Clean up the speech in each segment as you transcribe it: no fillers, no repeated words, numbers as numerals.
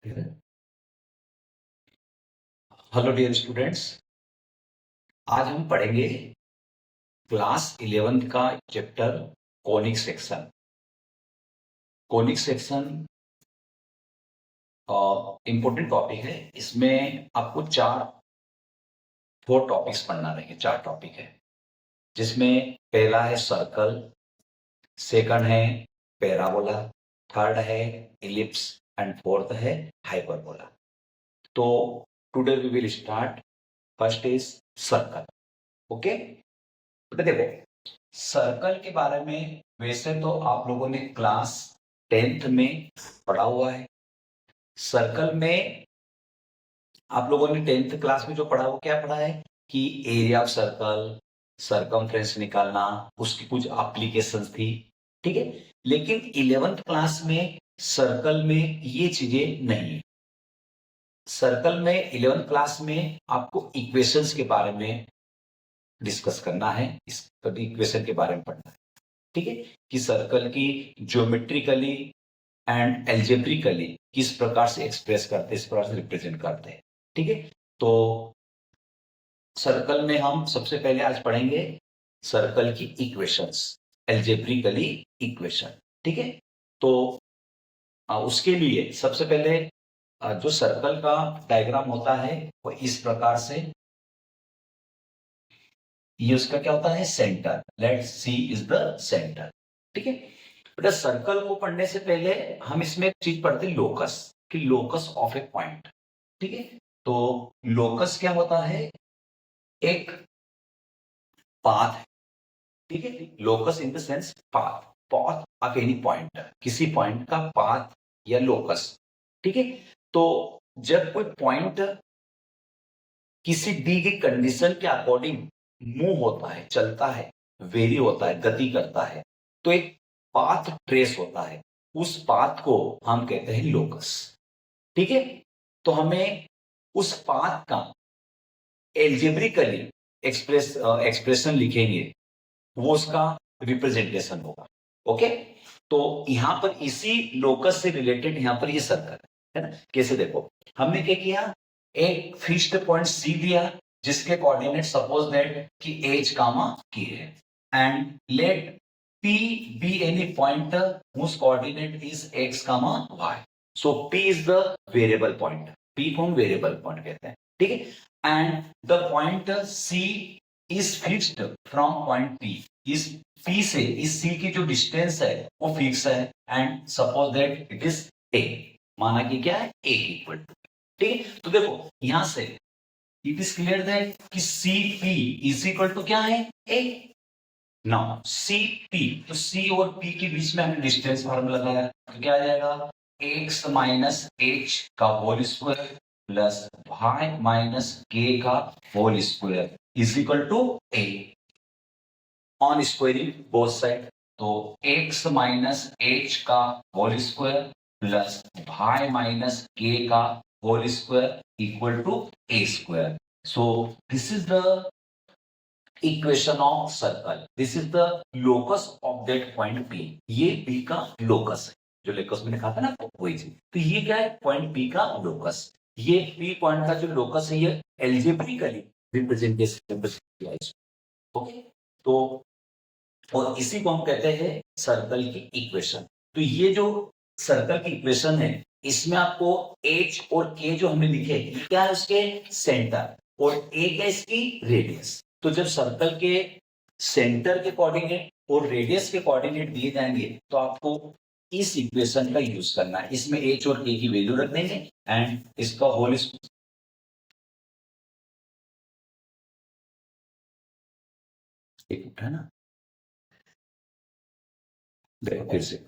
Hello dear students, आज हम पढ़ेंगे क्लास 11th का chapter conic section. Conic section important topic है। इसमें आपको फोर टॉपिक्स पढ़ना रहेंगे। 4 टॉपिक है, जिसमें पहला है सर्कल, सेकंड है पैराबोला, थर्ड है इलिप्स एंड फोर्थ है हाइपरबोला। तो today we will start. First is circle. Okay, तो देखो, सर्कल के बारे में वैसे तो आप लोगों ने क्लास 10th में पढ़ा हुआ है। सर्कल में आप लोगों ने 10th क्लास में जो पढ़ा वो क्या पढ़ा है कि एरिया ऑफ सर्कल, सरकमफ्रेंस निकालना, उसकी कुछ एप्लीकेशंस थी। ठीक है, लेकिन 11th क्लास में सर्कल में ये चीजें नहीं है। सर्कल में 11th क्लास में आपको इक्वेशंस के बारे में डिस्कस करना है, इस इक्वेशन के बारे में पढ़ना है। ठीक है, कि सर्कल की ज्योमेट्रिकली एंड एल्जेब्रिकली किस प्रकार से एक्सप्रेस करते हैं, इस प्रकार से रिप्रेजेंट करते हैं। ठीक है, तो सर्कल में हम सबसे पहले आज पढ़ेंगे सर्कल की इक्वेशंस, एल्जेब्रिकली इक्वेशन। ठीक है, तो उसके लिए सबसे पहले जो सर्कल का डायग्राम होता है वो इस प्रकार से, ये उसका क्या होता है, centre. Let see is the centre. ठीक है, बेटा सर्कल को पढ़ने से पहले हम इसमें एक चीज पढ़ते हैं, लोकस, कि लोकस ऑफ ए पॉइंट। ठीक है, तो लोकस क्या होता है, एक पाथ। ठीक है, locus in the sense path, path of any point, किसी पॉइंट का पाथ या लोकस। ठीक है, तो जब कोई पॉइंट किसी दी गई कंडीशन के अकॉर्डिंग मूव होता है, चलता है, वेरी होता है, गति करता है, तो एक पाथ ट्रेस होता है। उस पाथ को हम कहते हैं लोकस। ठीक है, तो हमें उस पाथ का एल्जेब्रिकली एक्सप्रेशन लिखेंगे, वो उसका रिप्रेजेंटेशन होगा। ओके, तो यहां पर इसी लोकस से रिलेटेड यहां पर ये सर्कल है ना। कैसे देखो, हमने क्या किया, एक फिक्स्ड पॉइंट सी दिया जिसके कोऑर्डिनेट सपोज दैट कि एच कामा की है, and let P be any point whose coordinate is x comma y. So p is the variable point. p को हम वेरिएबल पॉइंट कहते हैं। ठीक है, and the point c is fixed from point p. इस p से इस c की जो डिस्टेंस है वो फिक्स है, and suppose that it is a। माना कि क्या है, a इक्वल टू। ठीक है, तो देखो यहां से इट इज क्लियर दैट कि C P is equal to क्या है, a। नाउ सी पी, तो सी और पी के बीच में हमने डिस्टेंस फार्मूला लगाया, तो क्या आ जाएगा, x माइनस एच का whole square plus y minus के का whole square is equal to a on squaring both side. तो x माइनस एच का whole square plus y minus के का whole square equal to a square. So this is the equation of circle, this is the locus of that point P। ये P का locus है, जो locus मैंने कहा था ना वही चीज। तो ये क्या है, पॉइंट P का लोकस। ये P पॉइंट का जो लोकस है ये एल्जेब्रिकली रिप्रेजेंटेशन। ओके, तो और इसी को हम कहते हैं सर्कल की इक्वेशन। तो ये जो सर्कल की इक्वेशन है, इसमें आपको एच और के जो हमने लिखे क्या है, उसके सेंटर, और ए क्या इसकी रेडियस। तो जब सर्कल के सेंटर के कोऑर्डिनेट और रेडियस के कोऑर्डिनेट दिए जाएंगे तो आपको इस इक्वेशन का यूज करना है। इसमें एच और के की वैल्यू रख देंगे एंड इसका होल एक उठा ना, देखो फिर से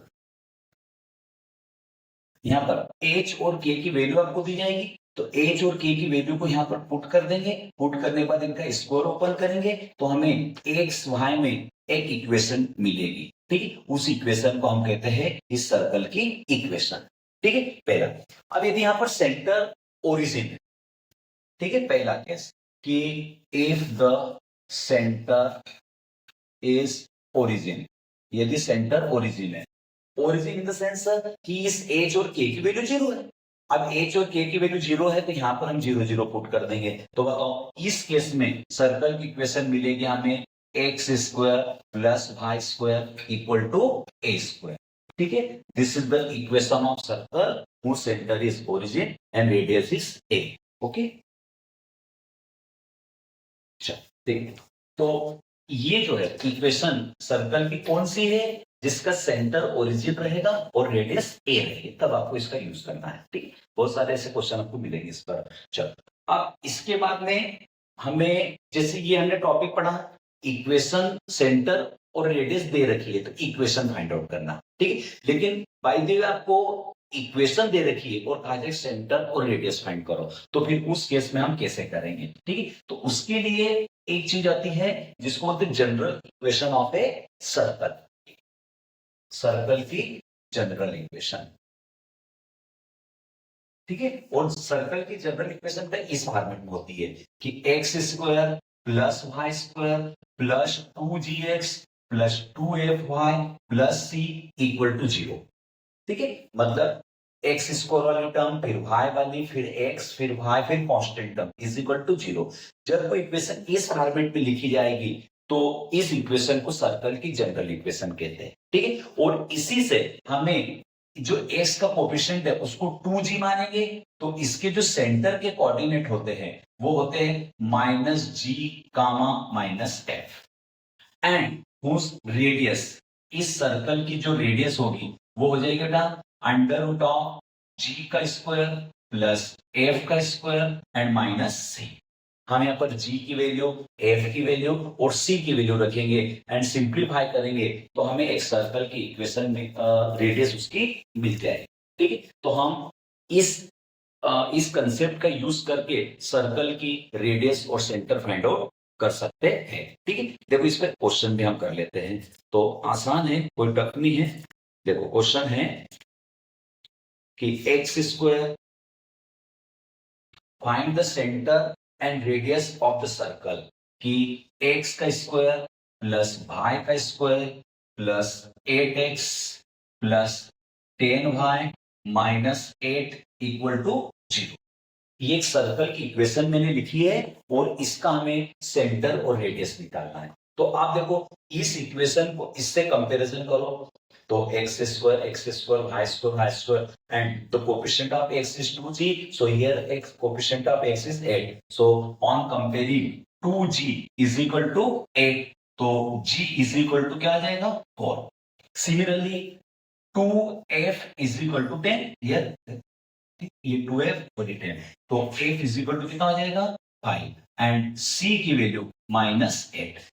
यहाँ पर एच और के की वैल्यू आपको दी जाएगी, तो एच और के की वैल्यू को यहाँ पर पुट कर देंगे। पुट करने के बाद इनका स्क्वायर ओपन करेंगे तो हमें एक्स वाई में एक इक्वेशन मिलेगी। ठीक है, उस इक्वेशन को हम कहते हैं इस सर्कल की इक्वेशन। ठीक है, पहला। अब यदि यहाँ पर सेंटर ओरिजिन है, ठीक है, पहला केस कि if the centre is origin, यदि सेंटर ओरिजिन है, ओरिजिन इन द सेंस कि इस एच और के की वैल्यू जीरो है, अब एच और के की वैल्यू 0 है तो यहां पर हम 0 0 पुट कर देंगे। तो बताओ इस केस में सर्कल की इक्वेशन मिलेगी हमें X square plus Y square equal to A square. ठीक है, this is the equation of circle whose center is origin and radius is a। Okay, देखिए तो ये जो है इक्वेशन सर्कल की कौन सी है, जिसका सेंटर ओरिजिन रहेगा और रेडियस ए रहेगी, तब आपको इसका यूज करना है। ठीक है, बहुत सारे ऐसे क्वेश्चन आपको मिलेंगे इस पर। चलो अब इसके बाद में हमें, जैसे ये हमने टॉपिक पढ़ा, इक्वेशन सेंटर और रेडियस दे रखी है तो इक्वेशन फाइंड आउट करना। ठीक है, लेकिन बाय द वे आपको इक्वेशन दे रखी है और कहा जाए सेंटर और रेडियस फाइंड करो, तो फिर उस केस में हम कैसे करेंगे। ठीक है, तो उसके लिए एक चीज आती है जिसको बोलते हैं general equation of a circle. Circle की जनरल इक्वेशन। ठीक है, और सर्कल की जनरल इक्वेशन का इस फॉर्मेट में होती है कि X square plus Y square plus 2gx plus 2fy plus C equal to 0। ठीक है, मतलब एक्स स्क्वायर वाली टर्म, फिर वाई वाली, फिर एक्स, फिर वाई, फिर constant term is equal to 0। जब कोई इक्वेशन इस फॉर्मेट में लिखी जाएगी तो इस इक्वेशन को सर्कल की जनरल इक्वेशन कहते हैं। ठीक है, और इसी से हमें जो एक्स का कोफिशिएंट है उसको 2g मानेंगे, तो इसके जो सेंटर के कोऑर्डिनेट होते हैं वो होते हैं minus G comma minus F, and whose radius, इस सर्कल की जो रेडियस होगी वो हो जाएगी बेटा अंडर रूट ऑफ जी का स्क्वायर प्लस एफ का स्क्वायर एंड माइनस सी। हम यहाँ पर जी की वैल्यू, एफ की वैल्यू और सी की वैल्यू रखेंगे एंड सिंप्लीफाई करेंगे तो हमें एक सर्कल की इक्वेशन में रेडियस उसकी मिल जाएगी। ठीक है, तो हम इस कंसेप्ट का यूज करके सर्कल की रेडियस और सेंटर फाइंड आउट कर सकते हैं। ठीक है, देखो इस पर क्वेश्चन भी हम कर लेते हैं, तो आसान है, कोई टफ नहीं है। देखो क्वेश्चन है कि X square, find the centre and radius of the circle, कि एक्स का स्क्वायर प्लस वाई का स्क्वायर प्लस 8x प्लस 10y माइनस 8 इक्वल टू 0। ये एक सर्कल की इक्वेशन मैंने लिखी है और इसका हमें सेंटर और रेडियस निकालना है। तो आप देखो इस इक्वेशन को इससे कंपैरिजन करो, तो X square Y square and the coefficient of X is 2g, so here x coefficient of x is 8, so on comparing 2g is equal to 8, तो g is equal to क्या आ जाएगा 4। Similarly 2f is equal to 10, ये 2f और ये 10, तो f is equal to कितना आ जाएगा 5 एंड c की वैल्यू -8।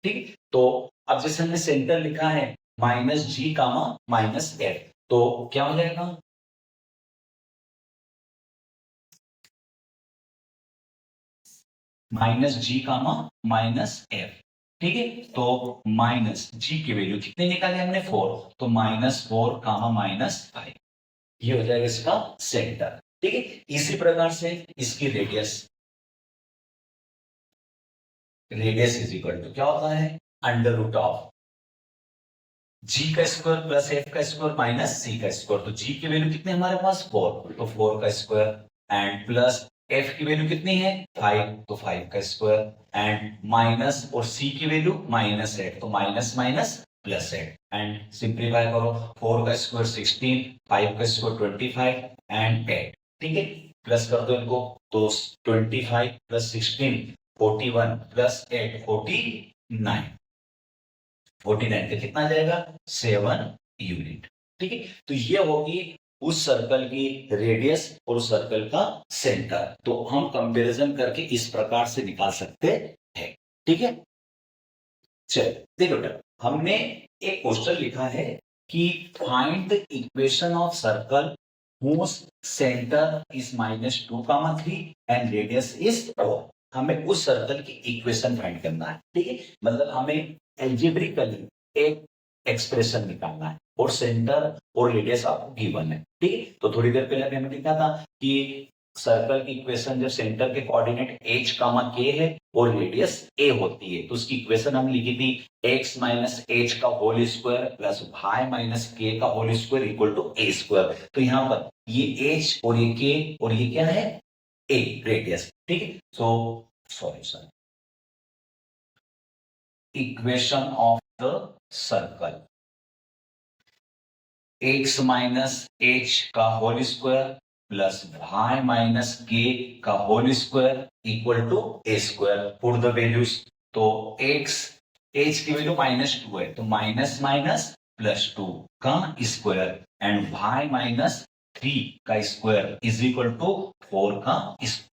ठीक है, तो अब जैसे हमने सेंटर लिखा है minus G comma minus F, तो क्या हो जाएगा minus G comma minus F. ठीक है, तो माइनस जी की वैल्यू कितने निकाले हमने 4, तो -4 कामा -5, ये हो जाएगा इसका सेंटर। ठीक है, इसी प्रकार से इसकी रेडियस इज इक्वल टू क्या होता है अंडर रूट ऑफ जी का स्क्वायर प्लस एफ का स्क्वायर माइनस सी का स्क्वायर, तो जी की वैल्यू कितनी हमारे पास 4, तो 4 का स्क्वायर एंड प्लस एफ की वैल्यू कितनी है 5, तो 5 का स्क्वायर एंड माइनस और सी की वैल्यू -8, तो minus minus plus 8 and simplify करो, 4 का स्क्वायर 16, 5 का स्क्वायर 25 एंड 8। ठीक है, प्लस कर दो इनको, तो 25 प्लस 16 41 प्लस 8 49, 49 का कितना जाएगा 7 यूनिट। ठीक है, तो ये होगी उस सर्कल की रेडियस और उस सर्कल का सेंटर, तो हम कंपैरिजन करके इस प्रकार से निकाल सकते हैं। ठीक है, चलिए देखो बेटा, हमने एक क्वेश्चन लिखा है कि find the equation of circle whose centre is -2, 3 and radius is 4। हमें उस सर्कल की इक्वेशन फाइंड करना है। ठीक है, मतलब हमें एल्जेब्रिकली एक एक्सप्रेशन निकालना है और सेंटर और रेडियस आपको गिवन है। ठीक है, तो थोड़ी देर पहले हमने लिखा था कि सर्कल की इक्वेशन जब सेंटर के कोऑर्डिनेट h कामा k है और रेडियस a होती है तो उसकी इक्वेशन हम लिखी थी x माइनस एच का whole square plus y minus k का whole square equal to a square. तो यहां पर ये h और ये k और ये क्या है a रेडियस, ठीक है। So solution equation of the circle x minus H का whole square plus y minus के का whole square equal to A square. Put the values, तो x h की वैल्यू -2 है तो माइनस माइनस प्लस 2 का स्क्वायर एंड y माइनस 3 का square is equal to 4 का स्क्वायर।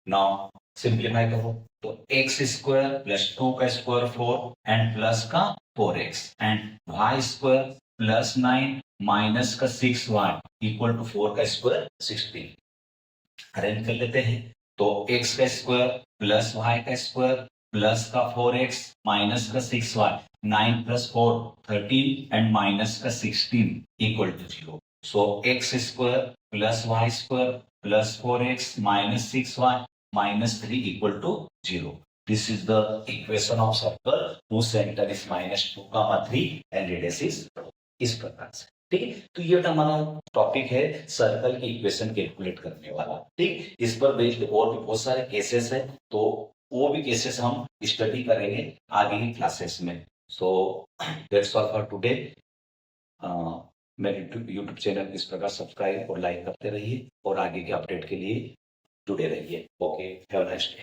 नाउ सिंप्लीफाई करो तो x स्क्वायर प्लस 2 का स्क्वायर 4 एंड प्लस का 4x and y square plus 9 minus का 6y इक्वल टू 4 का स्क्वायर 16। अरेंज कर लेते हैं तो x का स्क्वायर प्लस y का स्क्वायर प्लस का 4x माइनस का 6y 9 प्लस 4 13 एंड माइनस का 16 equal to 0। So x square plus y square plus 4x minus 6y minus 3 equal to 0. This is the equation of circle whose center is -2, 3 and radius is इस प्रकार से, ठीक है। तो ये हमारा topic है सर्कल की इक्वेशन कैलकुलेट करने वाला, ठीक। इस पर बेस्ड और भी बहुत सारे केसेस है तो वो भी केसेस हम स्टडी करेंगे आगे की क्लासेस में। So that's all for today. मेरे यूट्यूब चैनल इस प्रकार सब्सक्राइब और लाइक करते रहिए और आगे के अपडेट के लिए जुड़े रहिए। Okay, have a nice day.